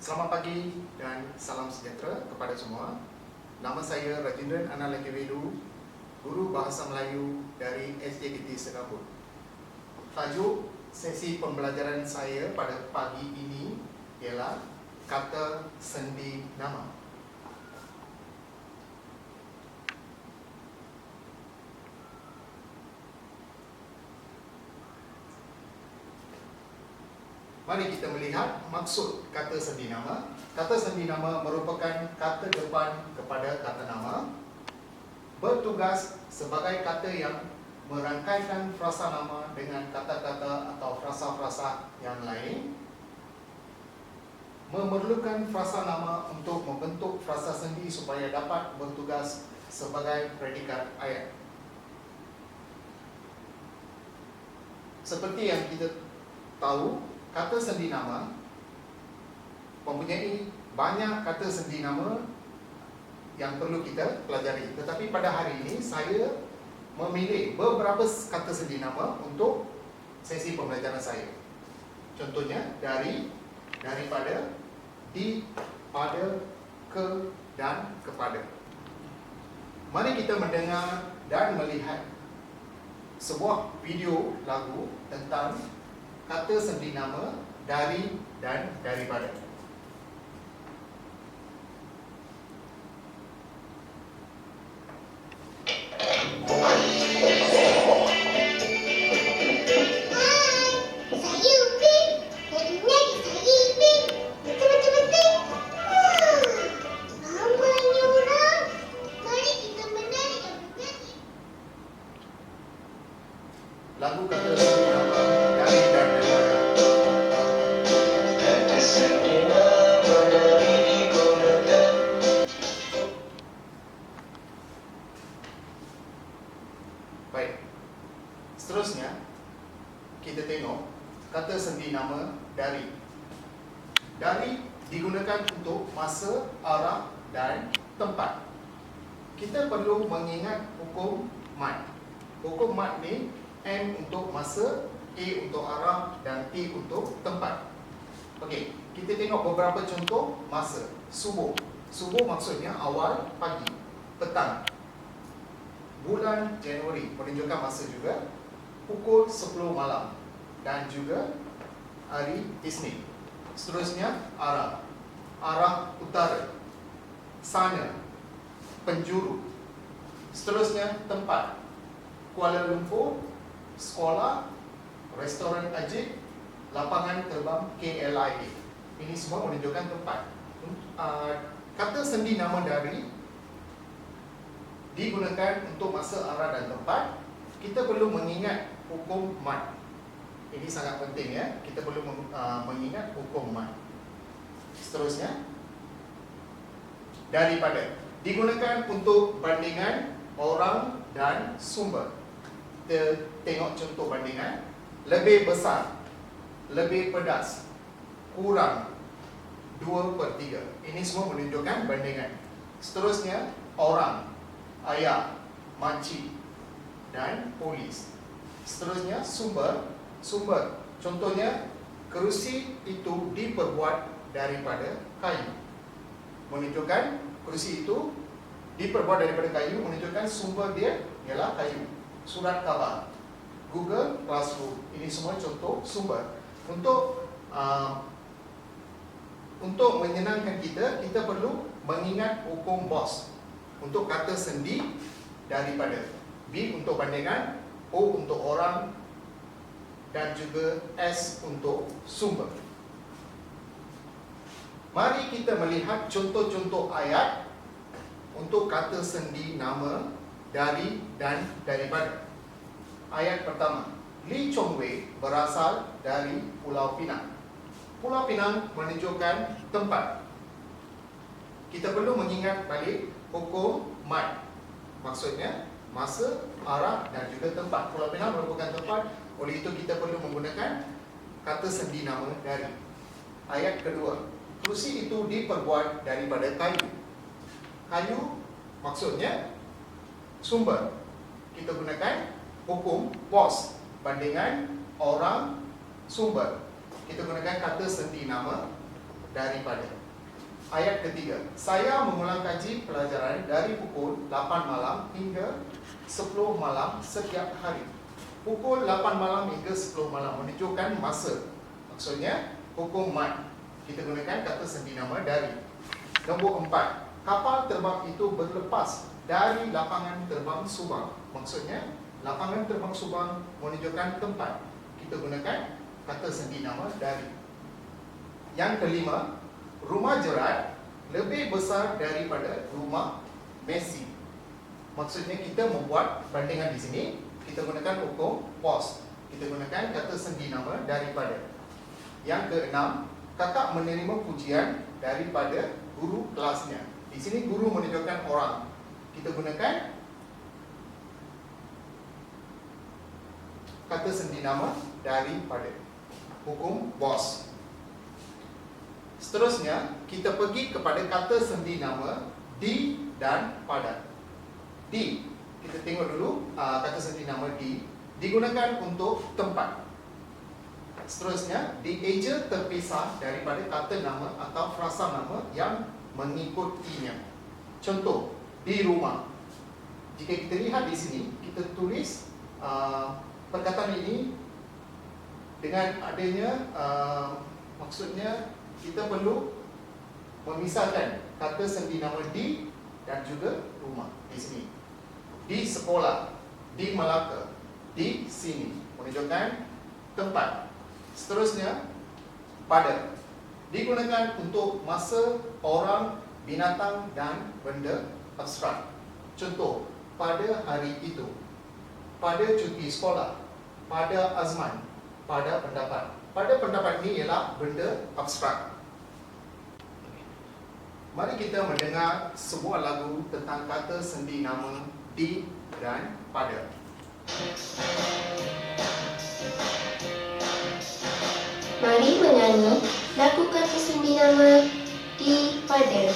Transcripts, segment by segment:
Selamat pagi dan salam sejahtera kepada semua. Nama saya Rajendran Analakavedu, Guru Bahasa Melayu dari SJKT Singapura. Tajuk sesi pembelajaran saya pada pagi ini ialah kata sendi nama. Mari kita melihat maksud kata sendi nama. Kata sendi nama merupakan kata depan kepada kata nama, bertugas sebagai kata yang merangkaikan frasa nama dengan kata-kata atau frasa-frasa yang lain, memerlukan frasa nama untuk membentuk frasa sendi supaya dapat bertugas sebagai predikat ayat. Seperti yang kita tahu, kata sendi nama mempunyai banyak kata sendi nama yang perlu kita pelajari. Tetapi pada hari ini saya memilih beberapa kata sendi nama untuk sesi pembelajaran saya. Contohnya daripada, di, pada, ke, dan kepada. Mari kita mendengar dan melihat sebuah video lagu tentang kata sendi nama dari dan daripada. Lagu kata sendi nama dari dan daripada. Baik. Seterusnya kita tengok kata sendi nama dari. Dari digunakan untuk masa, arah dan tempat. Kita perlu mengingat hukum mat. Hukum mat ni M untuk masa, A untuk arah dan T untuk tempat. Okey, kita tengok beberapa contoh masa. Subuh. Subuh maksudnya awal pagi, petang. Bulan Januari menunjukkan masa juga. Pukul 10 malam dan juga hari Isnin. Seterusnya arah. Arah utara, sana, penjuru. Seterusnya tempat. Kuala Lumpur, sekolah, restoran Ajib, lapangan terbang KLIA. Ini semua menunjukkan tempat. Kata sendi nama dari digunakan untuk masa, arah dan tempat. Kita perlu mengingat hukum mat. Ini sangat penting ya. Kita perlu mengingat hukum mat. Seterusnya daripada digunakan untuk bandingan orang dan sumber. Kita tengok contoh bandingan. Lebih besar, lebih pedas, kurang, 2/3. Ini semua menunjukkan bandingan. Seterusnya orang, ayah, makcik dan polis. Seterusnya sumber. Sumber, contohnya kerusi itu diperbuat daripada kayu. Menunjukkan kerusi itu diperbuat daripada kayu, menunjukkan sumber dia ialah kayu. Surat khabar, Google Classroom. Ini semua contoh sumber. Untuk menyenangkan kita perlu mengingat hukum BOS. Untuk kata sendi daripada. B untuk bandingan, O untuk orang dan juga S untuk sumber. Mari kita melihat contoh-contoh ayat untuk kata sendi nama dari dan daripada. Ayat pertama, Lee Chong Wei berasal dari Pulau Pinang. Pulau Pinang menunjukkan tempat. Kita perlu mengingat balik hukum mat. Maksudnya masa, arah dan juga tempat. Pulau Pinang merupakan tempat. Oleh itu kita perlu menggunakan kata sendi nama dari. Ayat kedua, kerusi itu diperbuat daripada kayu. Kayu maksudnya sumber. Kita gunakan hukum POS, bandingan orang, sumber. Kita gunakan kata sendi nama daripada. Ayat ketiga. Saya mengulang kaji pelajaran dari pukul 8 malam hingga 10 malam setiap hari. Pukul 8 malam hingga 10 malam menunjukkan masa. Maksudnya hukum mat. Kita gunakan kata sendi nama dari. Nombor 4. Kapal terbang itu berlepas dari lapangan terbang Subang. Maksudnya lapangan terbang Subang menunjukkan tempat. Kita gunakan kata sendi nama dari. Yang kelima, rumah Gerard lebih besar daripada rumah Messi. Maksudnya kita membuat bandingan di sini, kita gunakan hukum pos. Kita gunakan kata sendi nama daripada. Yang keenam, kakak menerima pujian daripada guru kelasnya. Di sini guru menunjukkan orang. Kita gunakan kata sendi nama daripada. Hukum bos. Seterusnya, kita pergi kepada kata sendi nama di dan pada. Di, kita tengok dulu kata sendi nama di digunakan untuk tempat. Seterusnya, dieja terpisah daripada kata nama atau frasa nama yang mengikutinya. Contoh, di rumah. Jika kita lihat di sini, kita tulis perkataan ini dengan adanya maksudnya kita perlu memisahkan kata sendi nama di dan juga rumah di sini. Di sekolah, di Melaka, di sini menunjukkan tempat. Seterusnya, pada digunakan untuk masa, orang, binatang dan benda abstrak. Contoh, pada hari itu, pada cuti sekolah, pada azman, pada pendapat. Pada pendapat ini ialah benda abstrak. Mari kita mendengar sebuah lagu tentang kata sendi nama di dan pada. Mari menyanyi lagu kata sendi nama di pada.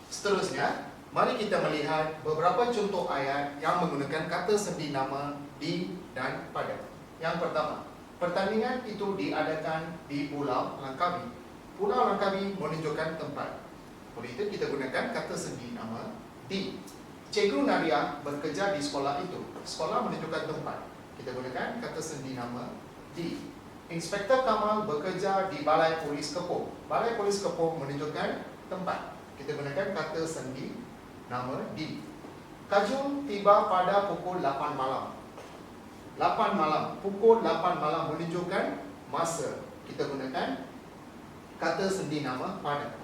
Seterusnya, mari kita melihat beberapa contoh ayat yang menggunakan kata sendi nama di dan pada. Yang pertama, pertandingan itu diadakan di Pulau Langkawi. Pulau Langkawi menunjukkan tempat. Oleh itu kita gunakan kata sendi nama di. Cikgu Nadia bekerja di sekolah itu. Sekolah menunjukkan tempat. Kita gunakan kata sendi nama di. Inspektor Kamal bekerja di Balai Polis Keppong. Balai Polis Keppong menunjukkan tempat. Kita gunakan kata sendi nama di. Kajul tiba pada pukul 8 malam. 8 malam, pukul 8 malam menunjukkan masa. Kita gunakan kata sendi nama pada.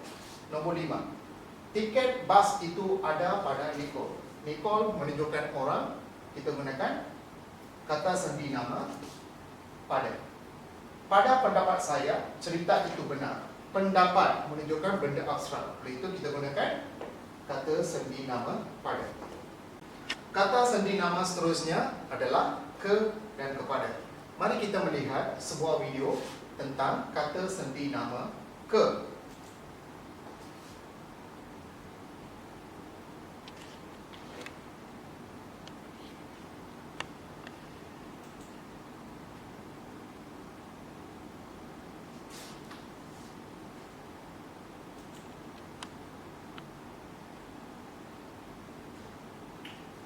Nombor 5. Tiket bas itu ada pada Nicole. Nicole menunjukkan orang. Kita gunakan kata sendi nama pada. Pada pendapat saya, cerita itu benar. Pendapat menunjukkan benda abstrak. Oleh itu kita gunakan kata sendi nama pada. Kata sendi nama seterusnya adalah ke dan kepada. Mari kita melihat sebuah video tentang kata sendi nama ke.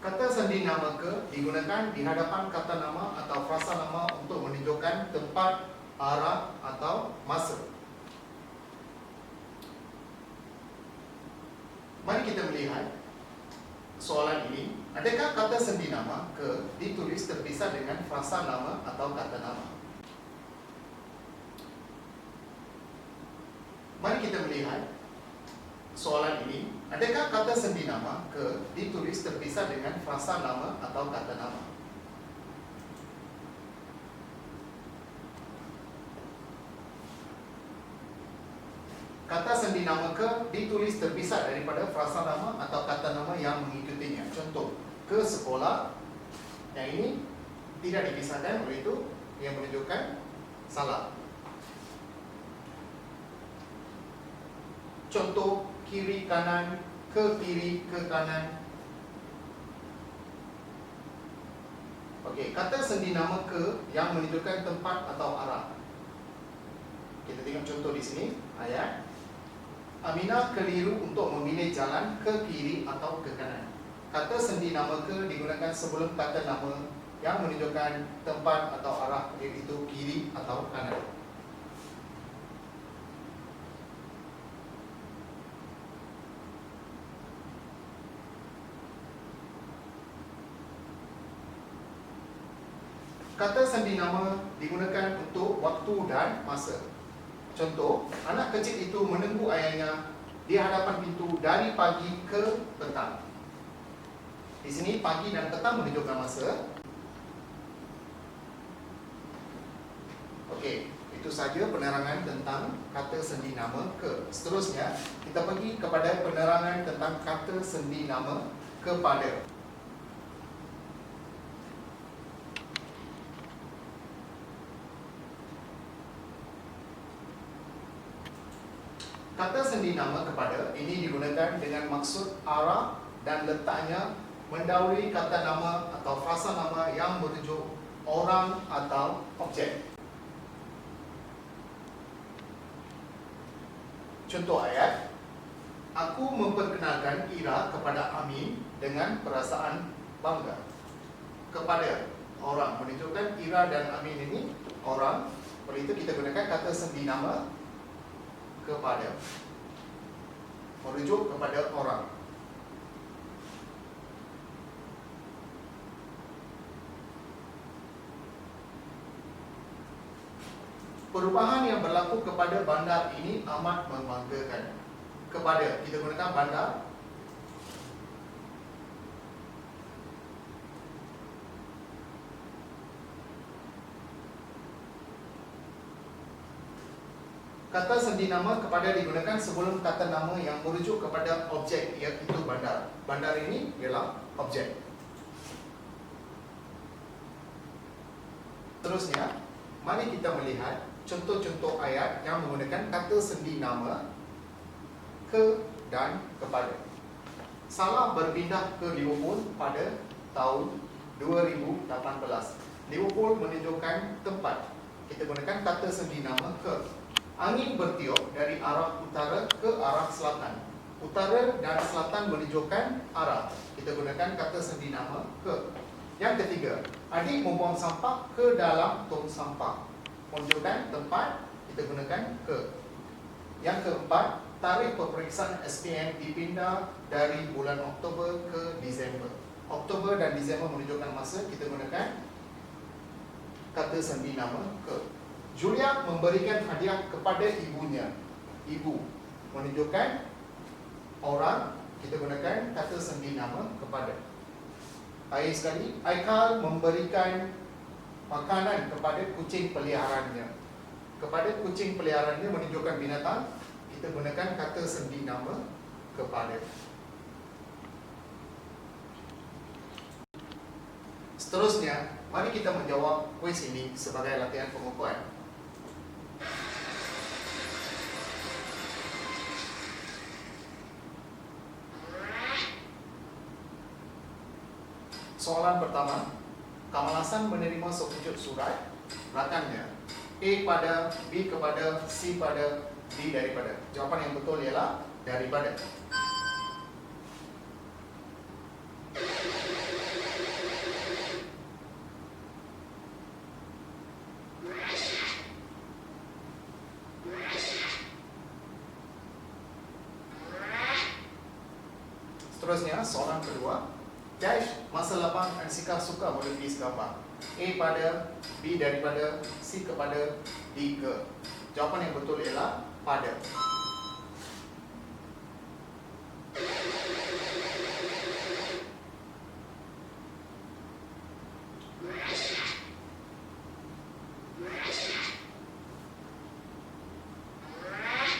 Kata sendi nama ke digunakan di hadapan kata nama atau frasa nama untuk menunjukkan tempat, arah atau masa. Mari kita melihat soalan ini. Adakah kata sendi nama ke ditulis terpisah dengan frasa nama atau kata nama? Mari kita melihat soalan ini. Adakah kata sendi nama ke ditulis terpisah dengan frasa nama atau kata nama? Kata sendi nama ke ditulis terpisah daripada frasa nama atau kata nama yang mengikutinya. Contoh, ke sekolah. Yang ini tidak dipisahkan, oleh itu yang menunjukkan salah. Contoh, kiri kanan, ke kiri ke kanan. Okey, kata sendi nama ke yang menunjukkan tempat atau arah. Kita tengok contoh di sini ayat. Aminah keliru untuk memilih jalan ke kiri atau ke kanan. Kata sendi nama ke digunakan sebelum kata nama yang menunjukkan tempat atau arah, iaitu kiri atau kanan. Kata sendi nama digunakan untuk waktu dan masa. Contoh, anak kecil itu menunggu ayahnya di hadapan pintu dari pagi ke petang. Di sini pagi dan petang menunjukkan masa. Okey, itu saja penerangan tentang kata sendi nama ke. Seterusnya, kita pergi kepada penerangan tentang kata sendi nama kepada. Kata sendi nama kepada ini digunakan dengan maksud arah dan letaknya mendahului kata nama atau frasa nama yang merujuk orang atau objek. Contoh ayat, aku memperkenalkan Ira kepada Amin dengan perasaan bangga. Kepada orang, menunjukkan Ira dan Amin ini orang. Oleh itu kita gunakan kata sendi nama kepada, merujuk kepada orang. Perubahan yang berlaku kepada bandar ini amat membanggakan. Kepada, kita gunakan bandar. Kata sendi nama kepada digunakan sebelum kata nama yang merujuk kepada objek, iaitu bandar. Bandar ini ialah objek. Seterusnya, mari kita melihat contoh-contoh ayat yang menggunakan kata sendi nama ke dan kepada. Salah berpindah ke Liverpool pada tahun 2018. Liverpool menunjukkan tempat. Kita gunakan kata sendi nama ke. Angin bertiup dari arah utara ke arah selatan. Utara dan selatan menunjukkan arah. Kita gunakan kata sendi nama ke. Yang ketiga, adik membuang sampah ke dalam tong sampah. Menunjukkan tempat, kita gunakan ke. Yang keempat, tarikh peperiksaan SPM dipindah dari bulan Oktober ke Disember. Oktober dan Disember menunjukkan masa, kita gunakan kata sendi nama ke. Julia memberikan hadiah kepada ibunya. Ibu menunjukkan orang, kita gunakan kata sendi nama kepada. Akhir sekali, Aikal memberikan makanan kepada kucing peliharaannya. Kepada kucing peliharaannya menunjukkan binatang, kita gunakan kata sendi nama kepada. Seterusnya, mari kita menjawab kuis ini sebagai latihan pengukuhan. Soalan pertama, Kamal Hassan menerima sepucuk surat rakannya A pada, B kepada, C pada, D daripada. Jawapan yang betul ialah daripada. Seterusnya, soalan kedua, dash masa lapang Ansika suka melukis gambar. A pada, B daripada, C kepada, D ke. Jawapan yang betul ialah pada.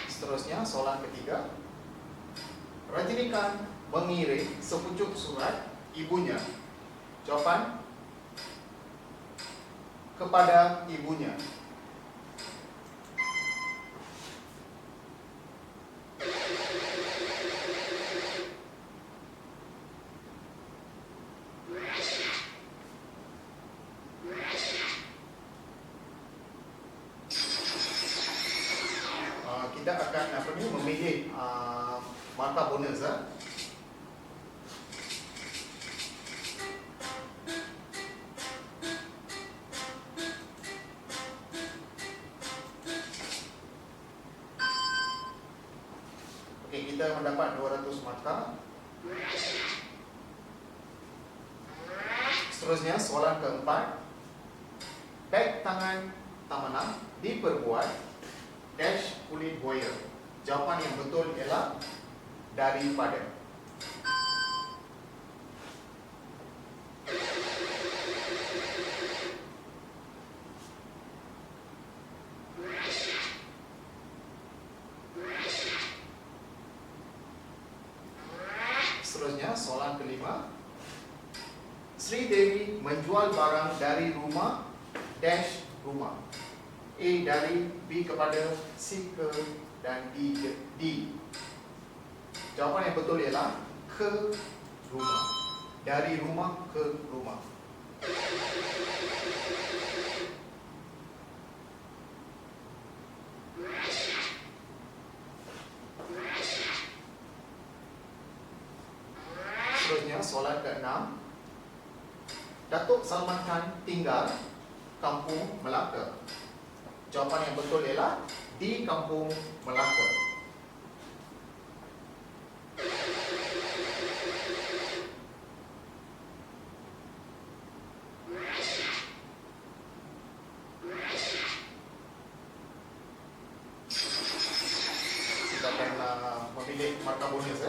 Seterusnya, soalan ketiga, Rajinikan mengirim sepucuk surat ibunya. Jawapan kepada ibunya. kita akan memilih markah bonus. Okey, kita mendapat 200 markah. Seterusnya soalan keempat. Beg tangan Tamanah diperbuat dash kulit buaya. Jawapan yang betul ialah daripada. Seterusnya soalan kelima. Sri Dewi menjual barang dari rumah dash rumah. A dari B kepada C ke dan D ke D. Jawapan yang betul ialah ke rumah. Dari rumah ke rumah. Seterusnya soalan ke-6. Datuk Salman Khan tinggal Kampung Melaka. Jawapan yang betul ialah di Kampung Melaka. Kita akan memilih markah bonus.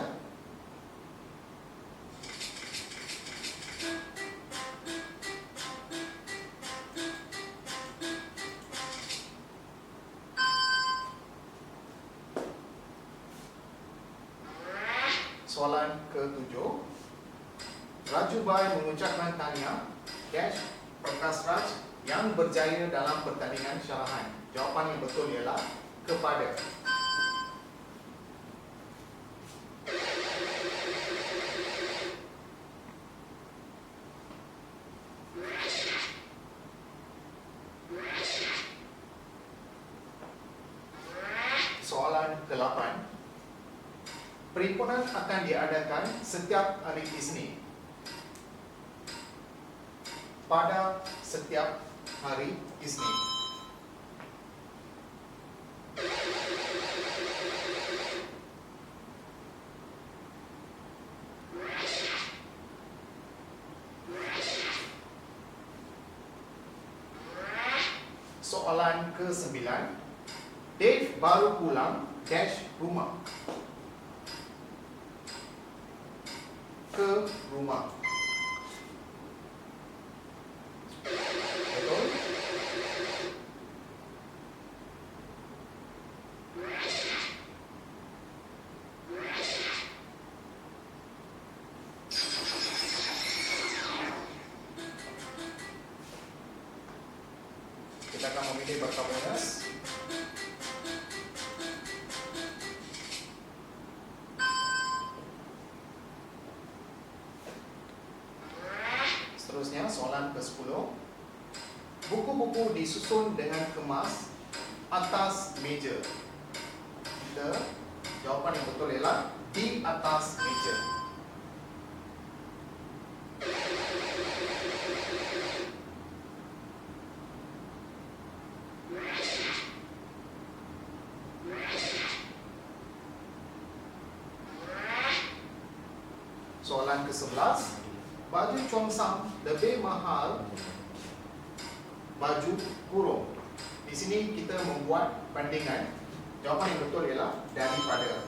Soalan ke-7. Raju Bai mengucapkan tahniah dash Prakash Raj yang berjaya dalam pertandingan syarahan. Jawapan yang betul ialah kepada. Soalan ke-8. Perhimpunan akan diadakan setiap hari Isnin. Pada setiap hari Isnin. Soalan ke-9. Dave baru pulang dash rumah. Ke rumah. Betul? Kita akan memilih markah bonus. Seterusnya soalan ke-10. Buku-buku disusun dengan kemas atas meja. Jawapan yang betul ialah di atas meja. Soalan ke-11. Baju Chongsam lebih mahal baju kurung. Di sini kita membuat bandingan. Jawapan yang betul ialah daripada.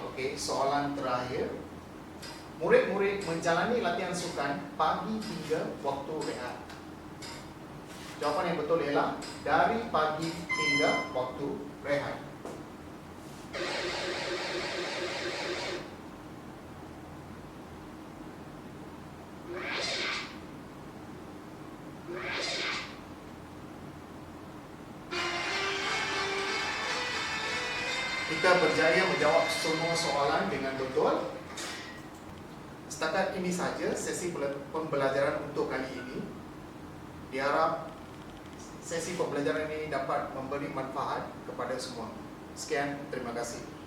Okey, soalan terakhir. Murid-murid menjalani latihan sukan pagi hingga waktu rehat. Jawapan yang betul ialah dari pagi hingga waktu rehat. kita berjaya menjawab semua soalan dengan betul. Setakat ini saja sesi pembelajaran untuk kali ini. Diharap sesi pembelajaran ini dapat memberi manfaat kepada semua. Sekian, terima kasih.